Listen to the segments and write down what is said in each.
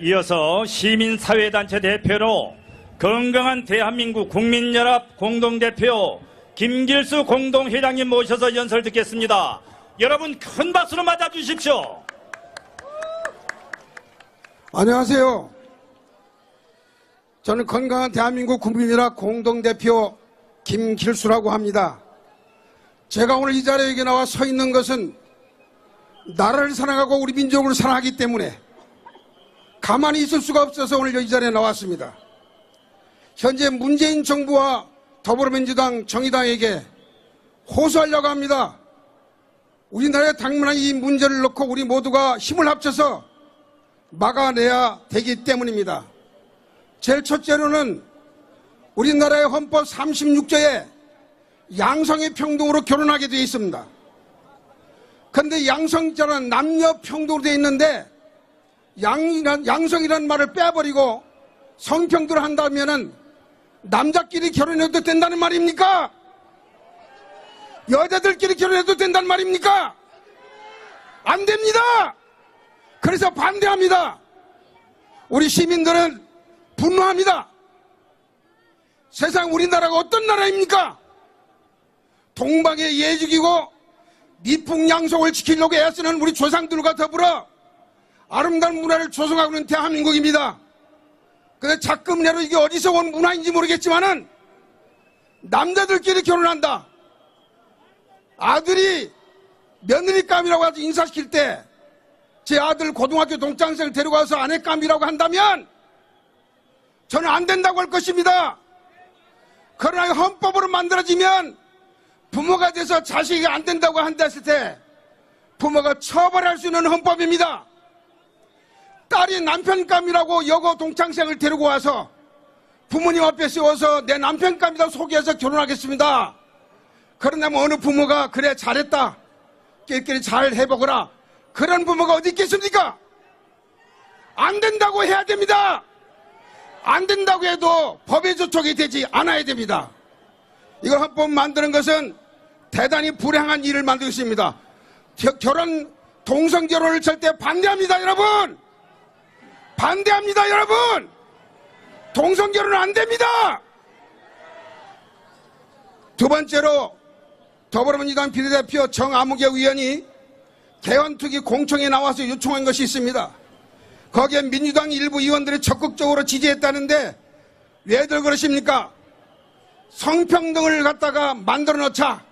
이어서 시민사회단체 대표로 건강한 대한민국 국민연합 공동대표 김길수 공동회장님 모셔서 연설 듣겠습니다. 여러분 큰 박수로 맞아주십시오. 안녕하세요. 저는 건강한 대한민국 국민연합 공동대표 김길수라고 합니다. 제가 오늘 이 자리에 여기 나와 서 있는 것은 나라를 사랑하고 우리 민족을 사랑하기 때문에 가만히 있을 수가 없어서 오늘 이 자리에 나왔습니다. 현재 문재인 정부와 더불어민주당, 정의당에게 호소하려고 합니다. 우리나라에 당면한 이 문제를 놓고 우리 모두가 힘을 합쳐서 막아내야 되기 때문입니다. 제일 첫째로는 우리나라의 헌법 36조에 양성의 평등으로 결혼하게 되어 있습니다. 그런데 양성자는 남녀 평등으로 되어 있는데 양성이라는 말을 빼버리고 성평등을 한다면은 남자끼리 결혼해도 된다는 말입니까? 여자들끼리 결혼해도 된다는 말입니까? 안 됩니다. 그래서 반대합니다. 우리 시민들은 분노합니다. 세상 우리나라가 어떤 나라입니까? 동방의 예죽이고 미풍양속을 지키려고 애쓰는 우리 조상들과 더불어 아름다운 문화를 조성하고 있는 대한민국입니다. 근데 자꾸내로 이게 어디서 온 문화인지 모르겠지만은 남자들끼리 결혼한다. 아들이 며느리감이라고 해서 인사시킬 때 제 아들 고등학교 동창생을 데려가서 아내감이라고 한다면 저는 안 된다고 할 것입니다. 그러나 헌법으로 만들어지면 부모가 돼서 자식이 안 된다고 한다 했을 때 부모가 처벌할 수 있는 헌법입니다. 딸이 남편감이라고 여고 동창생을 데리고 와서 부모님 앞에 세워서 내 남편감이다 소개해서 결혼하겠습니다. 그런다면 어느 부모가 그래 잘했다 끼리끼리 잘 해보거라 그런 부모가 어디 있겠습니까? 안 된다고 해야 됩니다. 안 된다고 해도 법의 조촉이 되지 않아야 됩니다. 이걸 헌법 만드는 것은 대단히 불행한 일을 만들고 있습니다. 동성결혼을 절대 반대합니다. 여러분 반대합니다. 여러분 동성결혼은 안 됩니다. 두 번째로 더불어민주당 비례대표 정아무개 의원이 개헌특위 공청회에 나와서 요청한 것이 있습니다. 거기에 민주당 일부 의원들이 적극적으로 지지했다는데 왜들 그러십니까? 성평등을 갖다가 만들어 놓자.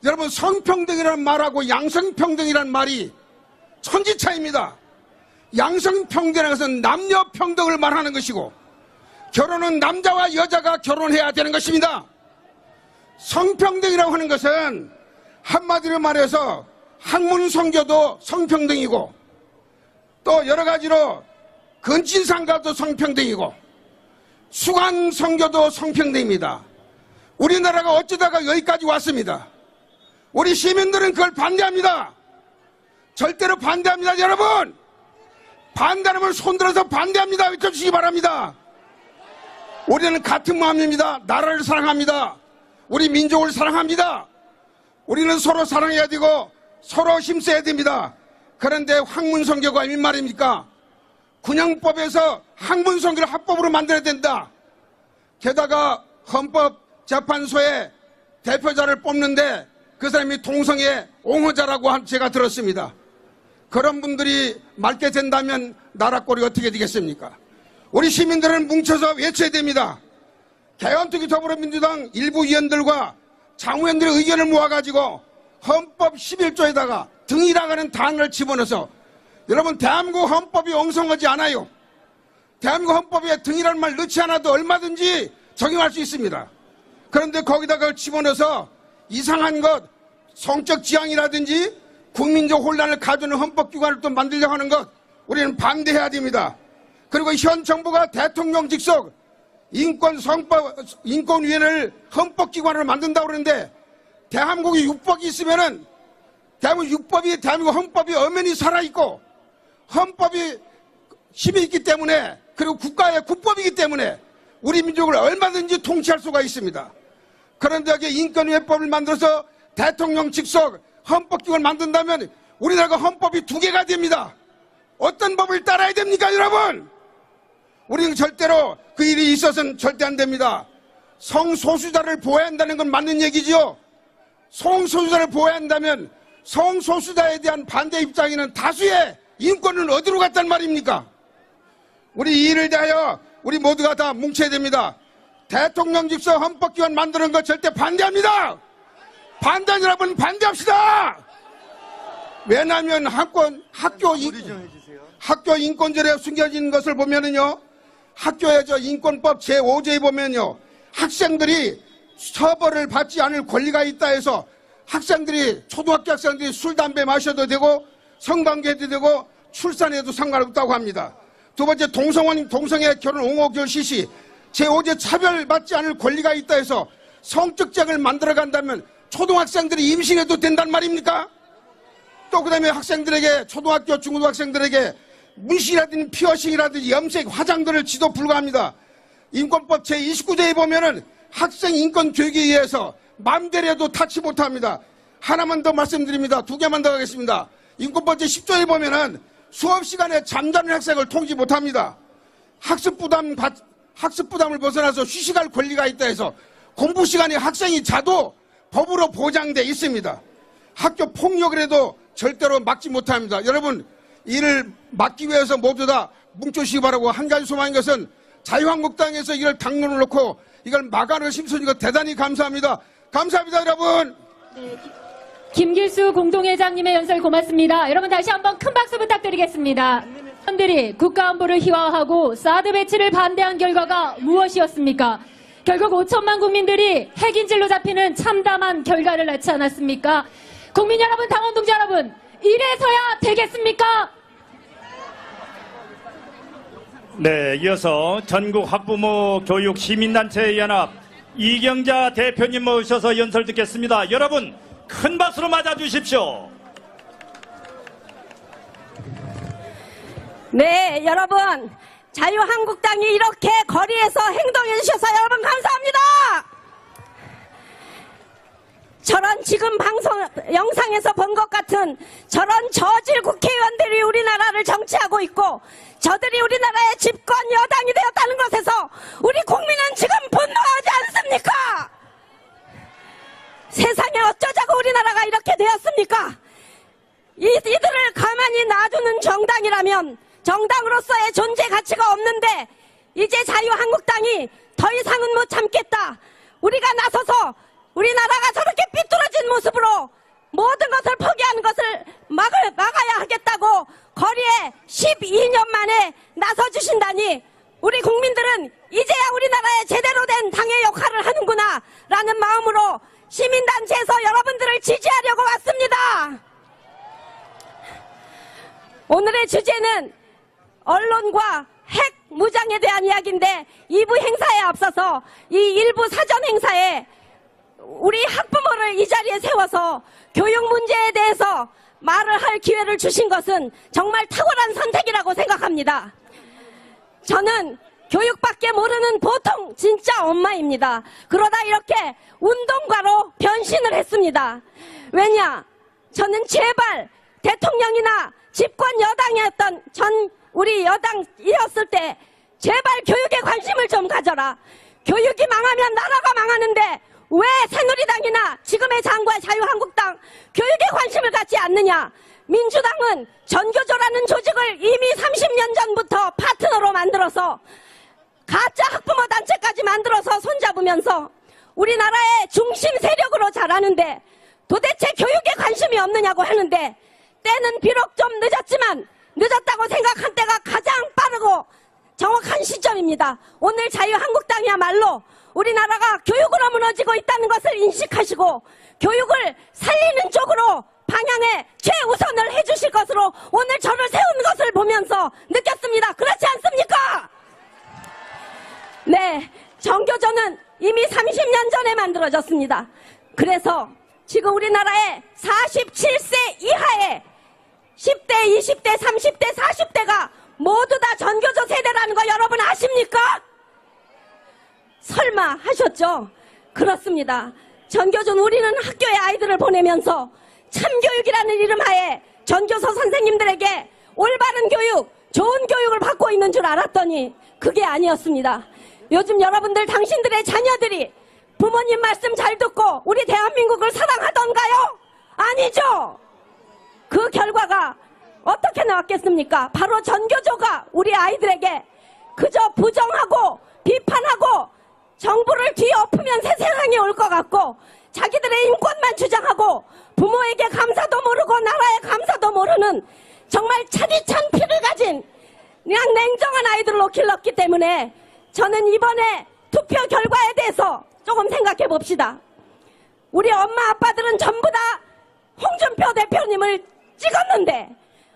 여러분 성평등이라는 말하고 양성평등이라는 말이 천지차이입니다. 양성평등이라는 것은 남녀평등을 말하는 것이고 결혼은 남자와 여자가 결혼해야 되는 것입니다. 성평등이라고 하는 것은 한마디로 말해서 학문성교도 성평등이고 또 여러가지로 근친상가도 성평등이고 수관성교도 성평등입니다. 우리나라가 어쩌다가 여기까지 왔습니다. 우리 시민들은 그걸 반대합니다. 절대로 반대합니다. 여러분 반대하면 손들어서 반대합니다. 외쳐주시기 바랍니다. 우리는 같은 마음입니다. 나라를 사랑합니다. 우리 민족을 사랑합니다. 우리는 서로 사랑해야 되고 서로 힘써야 됩니다. 그런데 학문성교가 웬 말입니까? 군형법에서 학문성교를 합법으로 만들어야 된다. 게다가 헌법재판소에 대표자를 뽑는데 그 사람이 동성애 옹호자라고 제가 들었습니다. 그런 분들이 맡게 된다면 나라 꼴이 어떻게 되겠습니까? 우리 시민들은 뭉쳐서 외쳐야 됩니다. 개헌특위 더불어민주당 일부 의원들과 장의원들의 의견을 모아가지고 헌법 11조에다가 등이라고 하는 단어를 집어넣어서 여러분 대한민국 헌법이 엉성하지 않아요. 대한민국 헌법에 등이라는 말 넣지 않아도 얼마든지 적용할 수 있습니다. 그런데 거기다가 집어넣어서 이상한 것 성적 지향이라든지 국민적 혼란을 가져오는 헌법기관을 또 만들려고 하는 것 우리는 반대해야 됩니다. 그리고 현 정부가 대통령 직속 인권위원회를 헌법기관으로 만든다고 그러는데 대한민국에 육법이 있으면은 대한민국 헌법이 엄연히 살아있고 헌법이 힘이 있기 때문에 그리고 국가의 국법이기 때문에 우리 민족을 얼마든지 통치할 수가 있습니다. 그런데 여기 인권위원회법을 만들어서 대통령 직속 헌법기관을 만든다면 우리나라가 헌법이 2개가 됩니다. 어떤 법을 따라야 됩니까, 여러분? 우리는 절대로 그 일이 있어서는 절대 안 됩니다. 성소수자를 보호해야 한다는 건 맞는 얘기지요. 성소수자를 보호해야 한다면 성소수자에 대한 반대 입장에는 다수의 인권은 어디로 갔단 말입니까? 우리 이 일을 대하여 우리 모두가 다 뭉쳐야 됩니다. 대통령 직서 헌법기관 만드는 거 절대 반대합니다. 반대하는 여러분 반대합시다. 왜냐하면 학교 인권절에 숨겨진 것을 보면은요, 학교의 인권법 제5조에 보면요, 학생들이 처벌을 받지 않을 권리가 있다 해서 학생들이, 초등학교 학생들이 술, 담배 마셔도 되고 성관계도 되고 출산해도 상관없다고 합니다. 두 번째, 동성애 결혼 옹호 결 시시 제5조 차별받지 않을 권리가 있다 해서 성적장을 만들어 간다면 초등학생들이 임신해도 된단 말입니까? 또 그 다음에 학생들에게, 초등학교 중고등학생들에게 문신이라든지 피어싱이라든지 염색, 화장들을 지도 불가합니다. 인권법 제29조에 보면은 학생 인권 교육에 의해서 마음대로 해도 타치 못합니다. 하나만 더 말씀드립니다. 두 개만 더 하겠습니다. 인권법 제10조에 보면은 수업 시간에 잠자는 학생을 통지 못합니다. 학습 부담을 벗어나서 휴식할 권리가 있다 해서 공부 시간에 학생이 자도 법으로 보장돼 있습니다. 학교 폭력을 해도 절대로 막지 못합니다. 여러분, 이를 막기 위해서 모두 다 뭉쳐주시기 바라고, 한 가지 소망인 것은 자유한국당에서 이걸 당론을 놓고 이걸 막아내는 심선이고 대단히 감사합니다. 감사합니다, 여러분. 네, 김길수 공동회장님의 연설 고맙습니다. 여러분 다시 한번 큰 박수 부탁드리겠습니다. 사람들이 국가안보를 희화화하고 사드 배치를 반대한 결과가 무엇이었습니까? 결국 5천만 국민들이 핵인질로 잡히는 참담한 결과를 낳지 않았습니까? 국민 여러분, 당원 동지 여러분, 이래서야 되겠습니까? 네, 이어서 전국 학부모 교육 시민단체 연합 이경자 대표님 모셔서 연설 듣겠습니다. 여러분 큰 박수로 맞아주십시오. 네, 여러분, 자유한국당이 이렇게 거리에서 행동해 주셔서 여러분 감사합니다. 저런 지금 영상에서 본 것 같은 저런 저질 국회의원들이 우리나라를 정치하고 있고, 저들이 우리나라의 집권 여당이 되었다는 것에서 우리 국민은 지금 분노하지 않습니까? 세상에 어쩌자고 우리나라가 이렇게 되었습니까? 이들을 가만히 놔두는 정당이라면 정당으로서의 존재 가치가 없는데, 이제 자유한국당이 더 이상은 못 참겠다, 우리가 나서서 우리나라가 저렇게 삐뚤어진 모습으로 모든 것을 포기하는 것을 막아야 하겠다고 거리에 12년 만에 나서주신다니, 우리 국민들은 이제야 우리나라에 제대로 된 당의 역할을 하는구나 라는 마음으로 시민단체에서 여러분들을 지지하려고 왔습니다. 오늘의 주제는 언론과 핵 무장에 대한 이야기인데, 2부 행사에 앞서서 이 1부 사전 행사에 우리 학부모를 이 자리에 세워서 교육 문제에 대해서 말을 할 기회를 주신 것은 정말 탁월한 선택이라고 생각합니다. 저는 교육밖에 모르는 보통 진짜 엄마입니다. 그러다 이렇게 운동가로 변신을 했습니다. 왜냐? 저는 제발 대통령이나 집권 여당이었던 우리 여당이었을 때 제발 교육에 관심을 좀 가져라. 교육이 망하면 나라가 망하는데 왜 새누리당이나 지금의 장과 자유한국당 교육에 관심을 갖지 않느냐? 민주당은 전교조라는 조직을 이미 30년 전부터 파트너로 만들어서 가짜 학부모 단체까지 만들어서 손잡으면서 우리나라의 중심 세력으로 자라는데 도대체 교육에 관심이 없느냐고 하는데, 때는 비록 좀 늦었지만 늦었다고 생각한 때가 가장 빠르고 정확한 시점입니다. 오늘 자유한국당이야말로 우리나라가 교육으로 무너지고 있다는 것을 인식하시고 교육을 살리는 쪽으로 방향에 최우선을 해주실 것으로 오늘 저를 세운 것을 보면서 느꼈습니다. 그렇지 않습니까? 네, 전교조는 이미 30년 전에 만들어졌습니다. 그래서 지금 우리나라의 47세 이하의 10대, 20대, 30대, 40대가 모두 다 전교조 세대라는 거 여러분 아십니까? 설마 하셨죠? 그렇습니다. 전교조는 우리는 학교에 아이들을 보내면서 참교육이라는 이름 하에 전교서 선생님들에게 올바른 교육, 좋은 교육을 받고 있는 줄 알았더니 그게 아니었습니다. 요즘 여러분들 당신들의 자녀들이 부모님 말씀 잘 듣고 우리 대한민국을 사랑하던가요? 아니죠. 그 결과가 어떻게 나왔겠습니까? 바로 전교조가 우리 아이들에게 그저 부정하고 비판하고 정부를 뒤엎으면 새 세상이 올 것 같고 자기들의 인권만 주장하고 부모에게 감사도 모르고 나라에 감사도 모르는 정말 차디찬 피를 가진 그냥 냉정한 아이들로 길렀기 때문에 저는 이번에 투표 결과에 대해서 조금 생각해 봅시다. 우리 엄마 아빠들은 전부 다 홍준표 대표님을 찍었는데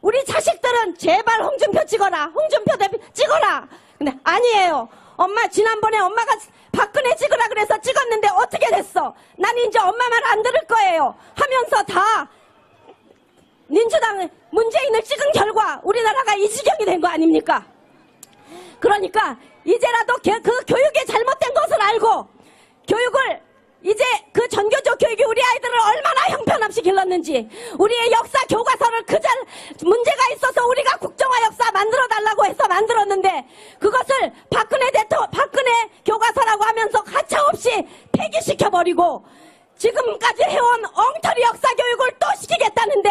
우리 자식들은 제발 홍준표 찍어라, 홍준표 대표 찍어라. 근데 아니에요. 엄마 지난번에 엄마가 박근혜 찍으라 그래서 찍었는데 어떻게 됐어? 난 이제 엄마 말 안 들을 거예요 하면서 다 민주당 문재인을 찍은 결과 우리나라가 이 지경이 된 거 아닙니까? 그러니까 이제라도 그 교육의 잘못된 것을 알고 교육을 이제 그 전교조 교육이 우리 아이들을 얼마나 형편없이 길렀는지 우리의 역사 교과서를 문제가 있어서 우리가 국정화 역사 만들어달라고 해서 만들었는데 그것을 박근혜 교과서라고 하면서 가차없이 폐기시켜버리고 지금까지 해온 엉터리 역사 교육을 또 시키겠다는데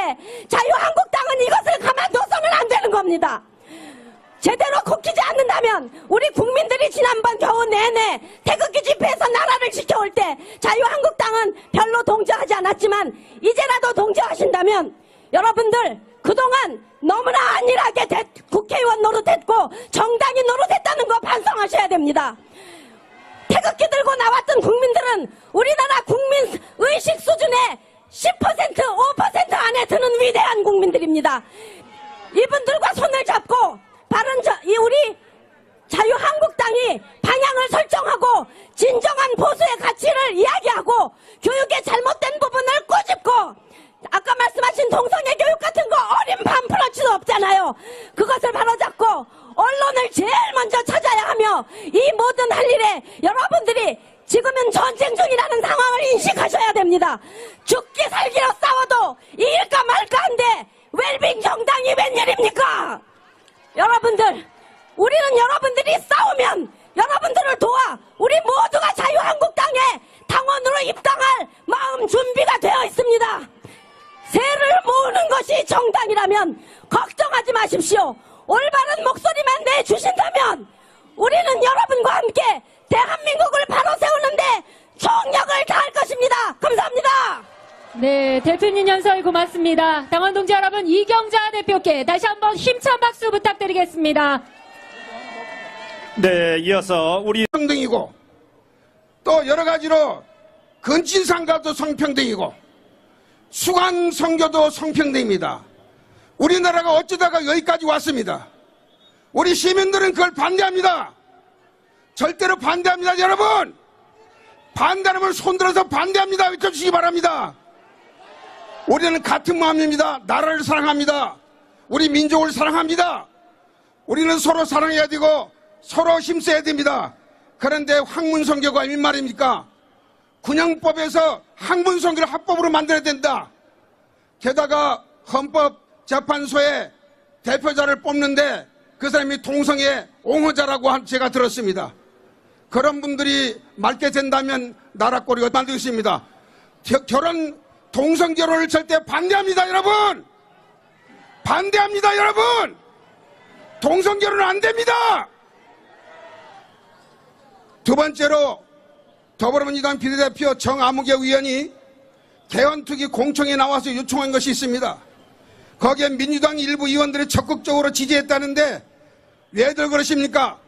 자유한국당은 이것을 가만둬서는 안 되는 겁니다. 제대로 지키지 않는다면 우리 국민들이 지난번 겨우 내내 태극기 집회에서 나라를 지켜올 때 자유한국당은 별로 동조하지 않았지만 이제라도 동조하신다면 여러분들 그동안 너무나 안일하게 국회의원 노릇했고 정당이 노릇했다는 거 반성하셔야 됩니다. 태극기 들고 나왔던 국민들은 우리나라 국민 의식 수준의 10%, 5% 안에 드는 위대한 국민들입니다. 이분들과 손을 잡고 우리 자유한국당이 방향을 설정하고 진정한 보수의 가치를 이야기하고 교육의 잘못된 부분을 꼬집고 아까 말씀하신 동성애 교육 같은 거 어린 반풀할 수도 없잖아요. 그것을 바로잡고 언론을 제일 먼저 찾아야 하며 이 모든 할 일에 여러분들이 지금은 전쟁 중이라는 상황을 인식하셔야 됩니다. 죽기 살기로 싸워도 이길까 말까한데 웰빙 정당이 웬일입니까? 여러분들 우리는 여러분들이 싸우면 여러분들을 도와 우리 모두가 자유한국당에 당원으로 입당할 마음 준비가 되어 있습니다. 세를 모으는 것이 정당이라면 걱정하지 마십시오. 올바른 목소리만 내주신다면 우리는 여러분과 함께 대한민국을 바로 세우는데 총력을 다할 것입니다. 감사합니다. 네, 대표님 연설 고맙습니다. 당원 동지 여러분, 이경자 대표께 다시 한번 힘찬 박수 부탁드리겠습니다. 네, 이어서 우리 평등이고 또 여러 가지로 근친상가도 성평등이고 수강 선교도 성평등입니다. 우리나라가 어쩌다가 여기까지 왔습니다. 우리 시민들은 그걸 반대합니다. 절대로 반대합니다. 여러분 반대하면 손들어서 반대합니다. 외쳐주시기 바랍니다. 우리는 같은 마음입니다. 나라를 사랑합니다. 우리 민족을 사랑합니다. 우리는 서로 사랑해야 되고 서로 힘써야 됩니다. 그런데 학문성교가 웬 말입니까? 군형법에서 학문성교를 합법으로 만들어야 된다. 게다가 헌법재판소에 대표자를 뽑는데 그 사람이 동성애 옹호자라고 제가 들었습니다. 그런 분들이 맡게 된다면 나라 꼴이가 만들겠습니다. 동성결혼을 절대 반대합니다. 여러분 반대합니다. 여러분 동성결혼은 안 됩니다. 두 번째로 더불어민주당 비례대표 정아무개 의원이 개헌특위 공청회에 나와서 요청한 것이 있습니다. 거기에 민주당 일부 의원들이 적극적으로 지지했다는데 왜들 그러십니까?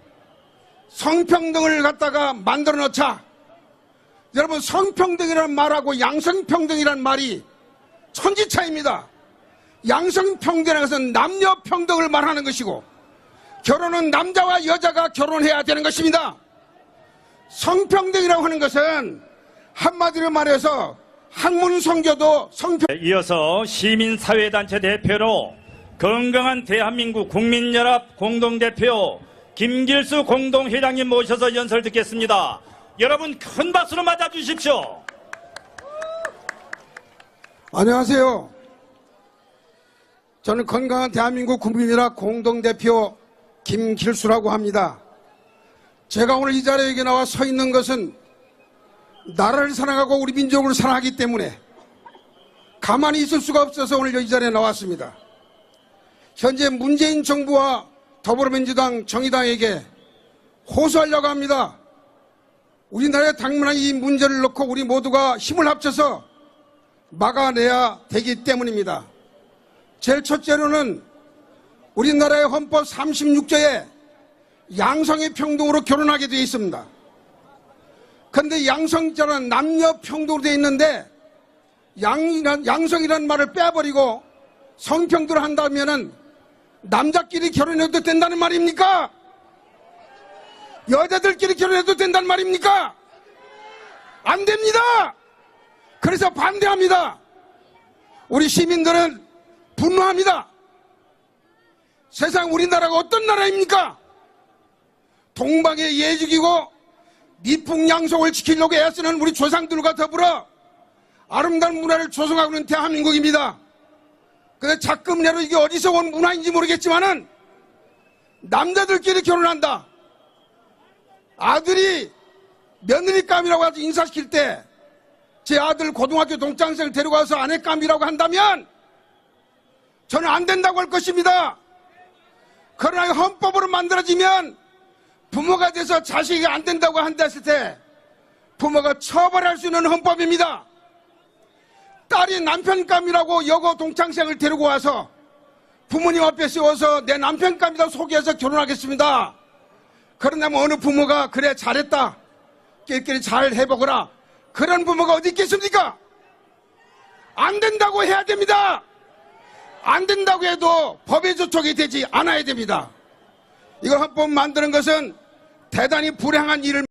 성평등을 갖다가 만들어 놓자. 여러분 성평등이라는 말하고 양성평등이라는 말이 천지차이입니다. 양성평등이라는 것은 남녀평등을 말하는 것이고 결혼은 남자와 여자가 결혼해야 되는 것입니다. 성평등이라고 하는 것은 한마디로 말해서 학문성교도 이어서 시민사회단체 대표로 건강한 대한민국 국민연합 공동대표 김길수 공동회장님 모셔서 연설 듣겠습니다. 여러분 큰 박수로 맞아주십시오. 안녕하세요. 저는 건강한 대한민국 국민이라 공동대표 김길수라고 합니다. 제가 오늘 이 자리에 여기 나와 서 있는 것은 나라를 사랑하고 우리 민족을 사랑하기 때문에 가만히 있을 수가 없어서 오늘 이 자리에 나왔습니다. 현재 문재인 정부와 더불어민주당, 정의당에게 호소하려고 합니다. 우리나라에 당면한 이 문제를 놓고 우리 모두가 힘을 합쳐서 막아내야 되기 때문입니다. 제일 첫째로는 우리나라의 헌법 36조에 양성의 평등으로 결혼하게 되어 있습니다. 그런데 양성자는 남녀 평등으로 되어 있는데 양성이라는 말을 빼버리고 성평등을 한다면은 남자끼리 결혼해도 된다는 말입니까? 여자들끼리 결혼해도 된다는 말입니까? 안 됩니다. 그래서 반대합니다. 우리 시민들은 분노합니다. 세상 우리나라가 어떤 나라입니까? 동방의 예죽이고 미풍양속을 지키려고 애쓰는 우리 조상들과 더불어 아름다운 문화를 조성하고 있는 대한민국입니다. 근데 자금내로 이게 어디서 온 문화인지 모르겠지만은 남자들끼리 결혼한다. 아들이 며느리감이라고 해서 인사시킬 때 제 아들 고등학교 동창생을 데려가서 아내감이라고 한다면 저는 안 된다고 할 것입니다. 그러나 헌법으로 만들어지면 부모가 돼서 자식이 안 된다고 한다 했을 때 부모가 처벌할 수 있는 헌법입니다. 딸이 남편감이라고 여고 동창생을 데리고 와서 부모님 앞에 세워서 내 남편감이라고 소개해서 결혼하겠습니다. 그런다면 어느 부모가 그래 잘했다 끼리끼리 잘 해보거라 그런 부모가 어디 있겠습니까? 안 된다고 해야 됩니다. 안 된다고 해도 법의 조촉이 되지 않아야 됩니다. 이걸 헌법 만드는 것은 대단히 불행한 일을